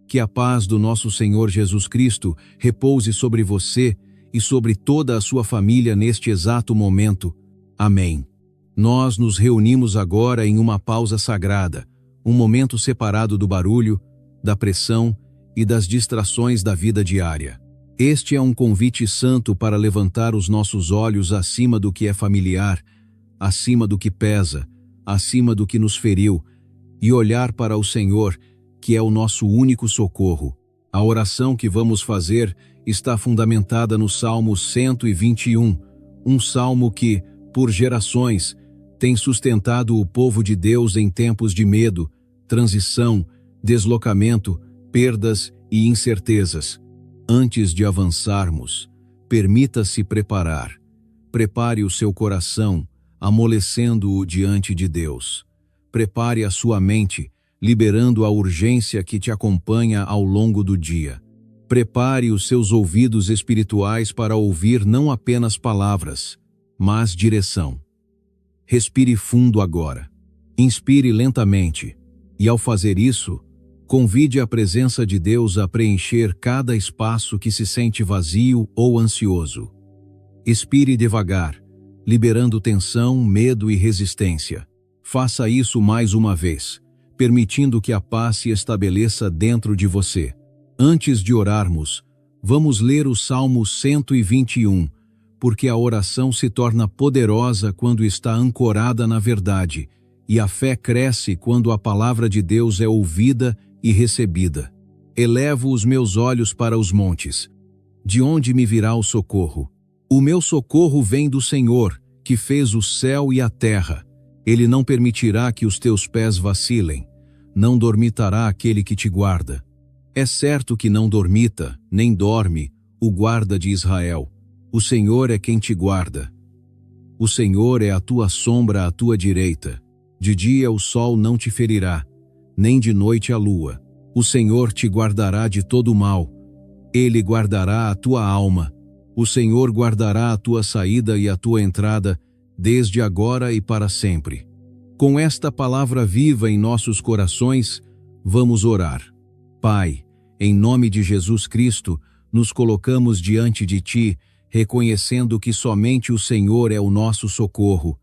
Que a paz do nosso Senhor Jesus Cristo repouse sobre você e sobre toda a sua família neste exato momento. Amém. Nós nos reunimos agora em uma pausa sagrada, um momento separado do barulho, da pressão e das distrações da vida diária. Este é um convite santo para levantar os nossos olhos acima do que é familiar, acima do que pesa, acima do que nos feriu, e olhar para o Senhor, que é o nosso único socorro. A oração que vamos fazer está fundamentada no Salmo 121, um salmo que, por gerações, tem sustentado o povo de Deus em tempos de medo, transição, deslocamento, perdas e incertezas. Antes de avançarmos, permita-se preparar. Prepare o seu coração, amolecendo-o diante de Deus. Prepare a sua mente, liberando a urgência que te acompanha ao longo do dia. Prepare os seus ouvidos espirituais para ouvir não apenas palavras, mas direção. Respire fundo agora. Inspire lentamente. E ao fazer isso, convide a presença de Deus a preencher cada espaço que se sente vazio ou ansioso. Expire devagar, liberando tensão, medo e resistência. Faça isso mais uma vez, permitindo que a paz se estabeleça dentro de você. Antes de orarmos, vamos ler o Salmo 121, porque a oração se torna poderosa quando está ancorada na verdade, e a fé cresce quando a palavra de Deus é ouvida e recebida. Elevo os meus olhos para os montes. De onde me virá o socorro? O meu socorro vem do Senhor, que fez o céu e a terra. Ele não permitirá que os teus pés vacilem. Não dormitará aquele que te guarda. É certo que não dormita, nem dorme, o guarda de Israel. O Senhor é quem te guarda. O Senhor é a tua sombra à tua direita. De dia o sol não te ferirá, nem de noite a lua. O Senhor te guardará de todo o mal. Ele guardará a tua alma. O Senhor guardará a tua saída e a tua entrada, desde agora e para sempre. Com esta palavra viva em nossos corações, vamos orar. Pai, em nome de Jesus Cristo, nos colocamos diante de Ti, reconhecendo que somente o Senhor é o nosso socorro.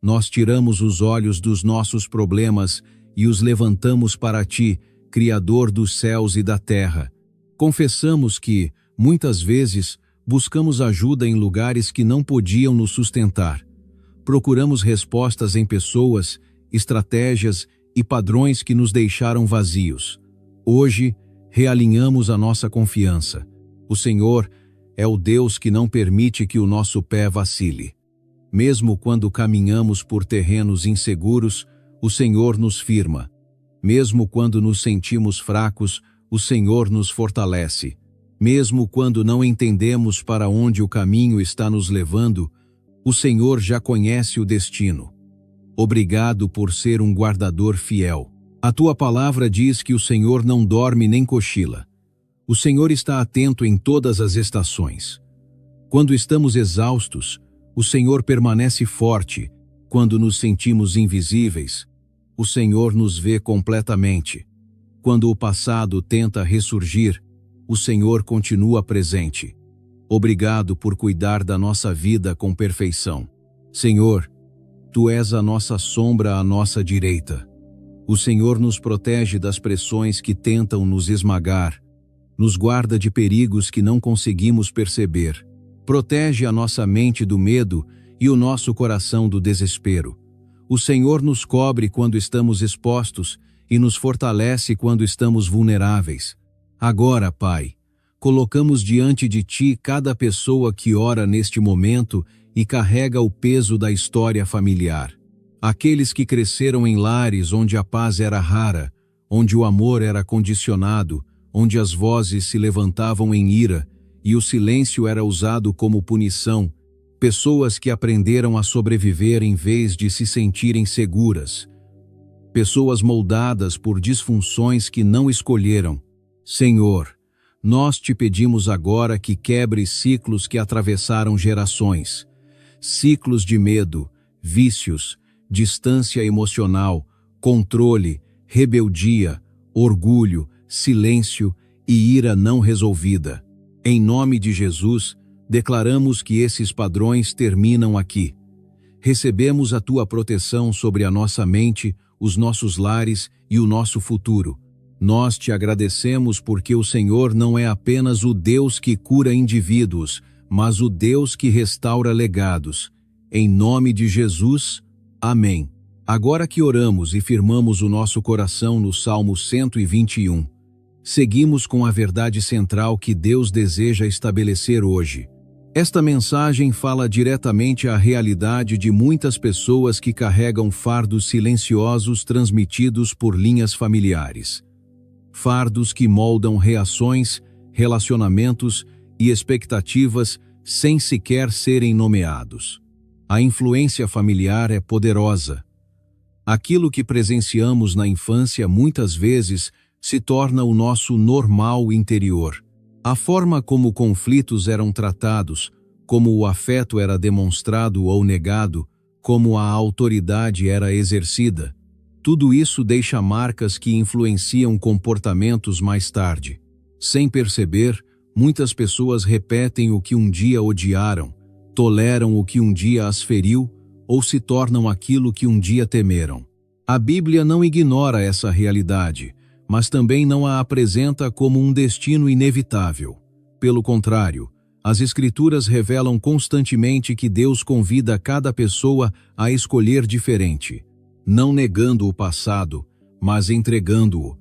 Nós tiramos os olhos dos nossos problemas e os levantamos para Ti, Criador dos céus e da terra. Confessamos que, muitas vezes, buscamos ajuda em lugares que não podiam nos sustentar. Procuramos respostas em pessoas, estratégias e padrões que nos deixaram vazios. Hoje, realinhamos a nossa confiança. O Senhor é o Deus que não permite que o nosso pé vacile. Mesmo quando caminhamos por terrenos inseguros, o Senhor nos firma. Mesmo quando nos sentimos fracos, o Senhor nos fortalece. Mesmo quando não entendemos para onde o caminho está nos levando, o Senhor já conhece o destino. Obrigado por ser um guardador fiel. A tua palavra diz que o Senhor não dorme nem cochila. O Senhor está atento em todas as estações. Quando estamos exaustos, o Senhor permanece forte. Quando nos sentimos invisíveis, o Senhor nos vê completamente. Quando o passado tenta ressurgir, o Senhor continua presente. Obrigado por cuidar da nossa vida com perfeição. Senhor, Tu és a nossa sombra à nossa direita. O Senhor nos protege das pressões que tentam nos esmagar, nos guarda de perigos que não conseguimos perceber. Protege a nossa mente do medo e o nosso coração do desespero. O Senhor nos cobre quando estamos expostos e nos fortalece quando estamos vulneráveis. Agora, Pai, colocamos diante de Ti cada pessoa que ora neste momento e carrega o peso da história familiar. Aqueles que cresceram em lares onde a paz era rara, onde o amor era condicionado, onde as vozes se levantavam em ira e o silêncio era usado como punição, pessoas que aprenderam a sobreviver em vez de se sentirem seguras, pessoas moldadas por disfunções que não escolheram. Senhor, nós te pedimos agora que quebre ciclos que atravessaram gerações, ciclos de medo, vícios, distância emocional, controle, rebeldia, orgulho, silêncio e ira não resolvida. Em nome de Jesus, declaramos que esses padrões terminam aqui. Recebemos a tua proteção sobre a nossa mente, os nossos lares e o nosso futuro. Nós te agradecemos porque o Senhor não é apenas o Deus que cura indivíduos, mas o Deus que restaura legados. Em nome de Jesus, amém. Agora que oramos e firmamos o nosso coração no Salmo 121, seguimos com a verdade central que Deus deseja estabelecer hoje. Esta mensagem fala diretamente à realidade de muitas pessoas que carregam fardos silenciosos transmitidos por linhas familiares. Fardos que moldam reações, relacionamentos e expectativas sem sequer serem nomeados. A influência familiar é poderosa. Aquilo que presenciamos na infância muitas vezes se torna o nosso normal interior. A forma como conflitos eram tratados, como o afeto era demonstrado ou negado, como a autoridade era exercida, tudo isso deixa marcas que influenciam comportamentos mais tarde. Sem perceber, muitas pessoas repetem o que um dia odiaram, toleram o que um dia as feriu ou se tornam aquilo que um dia temeram. A Bíblia não ignora essa realidade, mas também não a apresenta como um destino inevitável. Pelo contrário, as Escrituras revelam constantemente que Deus convida cada pessoa a escolher diferente, não negando o passado, mas entregando-o,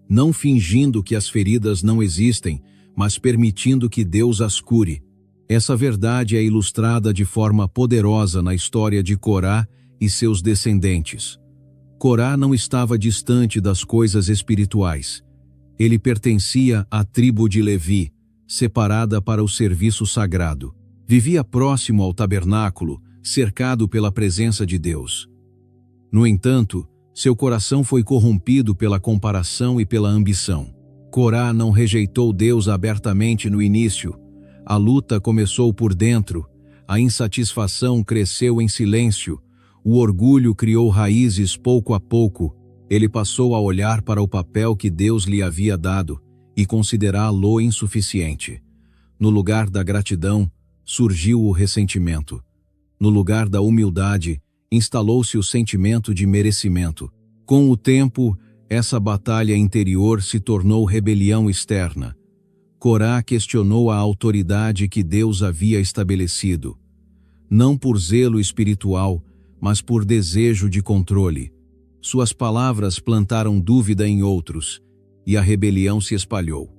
não fingindo que as feridas não existem, mas permitindo que Deus as cure. Essa verdade é ilustrada de forma poderosa na história de Corá e seus descendentes. Corá não estava distante das coisas espirituais. Ele pertencia à tribo de Levi, separada para o serviço sagrado. Vivia próximo ao tabernáculo, cercado pela presença de Deus. No entanto, seu coração foi corrompido pela comparação e pela ambição. Corá não rejeitou Deus abertamente no início. A luta começou por dentro, a insatisfação cresceu em silêncio, o orgulho criou raízes pouco a pouco. Ele passou a olhar para o papel que Deus lhe havia dado e considerá-lo insuficiente. No lugar da gratidão, surgiu o ressentimento. No lugar da humildade, instalou-se o sentimento de merecimento. Com o tempo, essa batalha interior se tornou rebelião externa. Corá questionou a autoridade que Deus havia estabelecido. Não por zelo espiritual, mas por desejo de controle. Suas palavras plantaram dúvida em outros, e a rebelião se espalhou.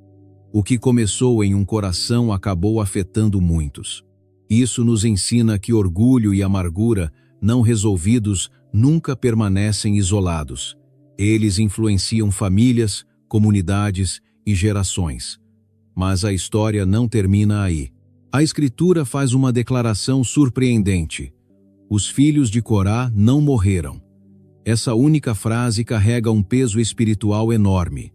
O que começou em um coração acabou afetando muitos. Isso nos ensina que orgulho e amargura, não resolvidos, nunca permanecem isolados. Eles influenciam famílias, comunidades e gerações. Mas a história não termina aí. A Escritura faz uma declaração surpreendente. Os filhos de Corá não morreram. Essa única frase carrega um peso espiritual enorme.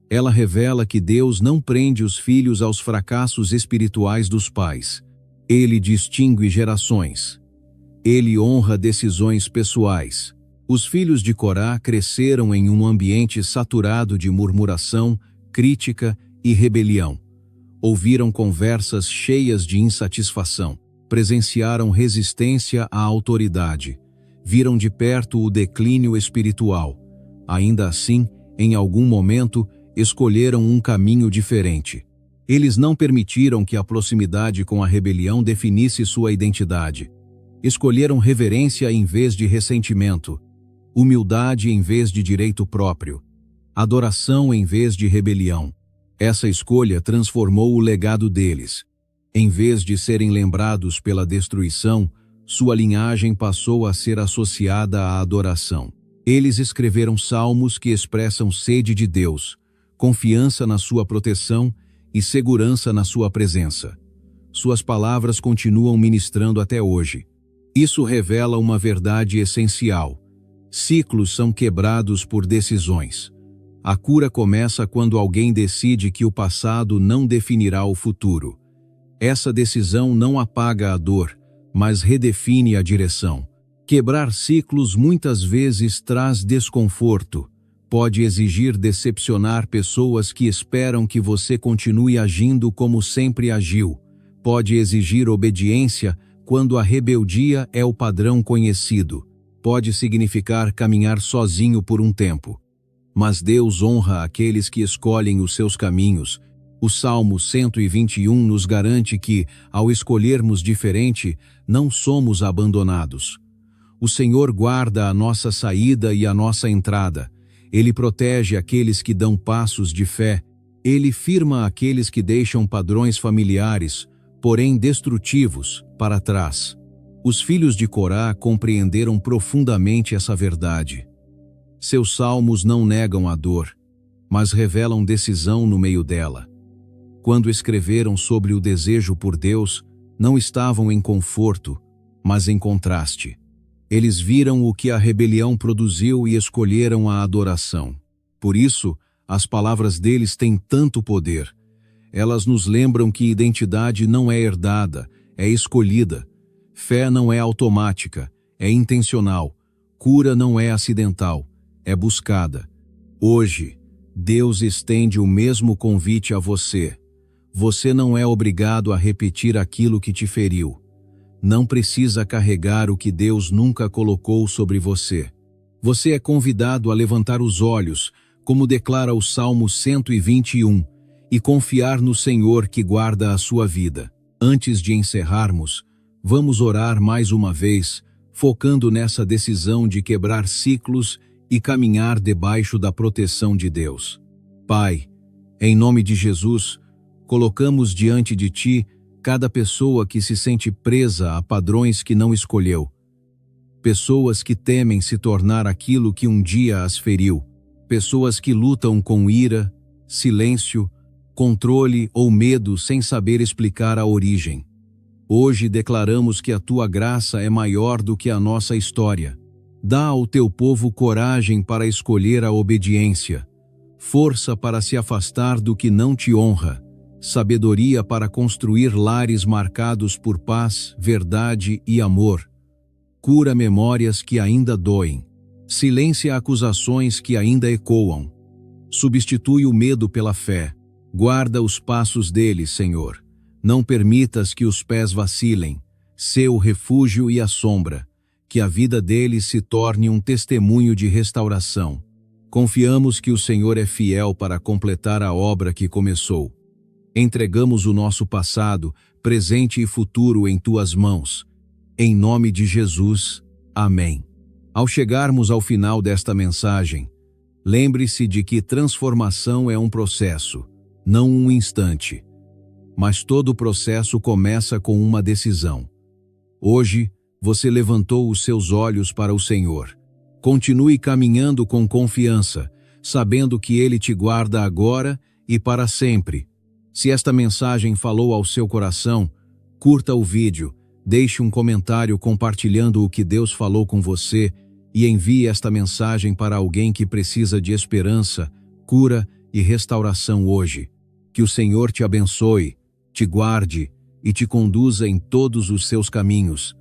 Ela revela que Deus não prende os filhos aos fracassos espirituais dos pais. Ele distingue gerações. Ele honra decisões pessoais. Os filhos de Corá cresceram em um ambiente saturado de murmuração, crítica e rebelião. Ouviram conversas cheias de insatisfação. Presenciaram resistência à autoridade. Viram de perto o declínio espiritual. Ainda assim, em algum momento, escolheram um caminho diferente. Eles não permitiram que a proximidade com a rebelião definisse sua identidade. Escolheram reverência em vez de ressentimento, humildade em vez de direito próprio, adoração em vez de rebelião. Essa escolha transformou o legado deles. Em vez de serem lembrados pela destruição, sua linhagem passou a ser associada à adoração. Eles escreveram salmos que expressam sede de Deus, confiança na sua proteção e segurança na sua presença. Suas palavras continuam ministrando até hoje. Isso revela uma verdade essencial. Ciclos são quebrados por decisões. A cura começa quando alguém decide que o passado não definirá o futuro. Essa decisão não apaga a dor, mas redefine a direção. Quebrar ciclos muitas vezes traz desconforto, Pode exigir decepcionar pessoas que esperam que você continue agindo como sempre agiu. Pode exigir obediência quando a rebeldia é o padrão conhecido. Pode significar caminhar sozinho por um tempo. Mas Deus honra aqueles que escolhem os seus caminhos. O Salmo 121 nos garante que, ao escolhermos diferente, não somos abandonados. O Senhor guarda a nossa saída e a nossa entrada. Ele protege aqueles que dão passos de fé. Ele firma aqueles que deixam padrões familiares, porém destrutivos, para trás. Os filhos de Corá compreenderam profundamente essa verdade. Seus salmos não negam a dor, mas revelam decisão no meio dela. Quando escreveram sobre o desejo por Deus, não estavam em conforto, mas em contraste. Eles viram o que a rebelião produziu e escolheram a adoração. Por isso, as palavras deles têm tanto poder. Elas nos lembram que identidade não é herdada, é escolhida. Fé não é automática, é intencional. Cura não é acidental, é buscada. Hoje, Deus estende o mesmo convite a você. Você não é obrigado a repetir aquilo que te feriu. Não precisa carregar o que Deus nunca colocou sobre você. Você é convidado a levantar os olhos, como declara o Salmo 121, e confiar no Senhor que guarda a sua vida. Antes de encerrarmos, vamos orar mais uma vez, focando nessa decisão de quebrar ciclos e caminhar debaixo da proteção de Deus. Pai, em nome de Jesus, colocamos diante de Ti cada pessoa que se sente presa a padrões que não escolheu. Pessoas que temem se tornar aquilo que um dia as feriu. Pessoas que lutam com ira, silêncio, controle ou medo sem saber explicar a origem. Hoje declaramos que a Tua graça é maior do que a nossa história. Dá ao Teu povo coragem para escolher a obediência, força para se afastar do que não Te honra, sabedoria para construir lares marcados por paz, verdade e amor. Cura memórias que ainda doem. Silencia acusações que ainda ecoam. Substitui o medo pela fé. Guarda os passos deles, Senhor. Não permitas que os pés vacilem. Sê o refúgio e a sombra. Que a vida deles se torne um testemunho de restauração. Confiamos que o Senhor é fiel para completar a obra que começou. Entregamos o nosso passado, presente e futuro em Tuas mãos. Em nome de Jesus. Amém. Ao chegarmos ao final desta mensagem, lembre-se de que transformação é um processo, não um instante. Mas todo o processo começa com uma decisão. Hoje, você levantou os seus olhos para o Senhor. Continue caminhando com confiança, sabendo que Ele te guarda agora e para sempre. Se esta mensagem falou ao seu coração, curta o vídeo, deixe um comentário compartilhando o que Deus falou com você e envie esta mensagem para alguém que precisa de esperança, cura e restauração hoje. Que o Senhor te abençoe, te guarde e te conduza em todos os seus caminhos.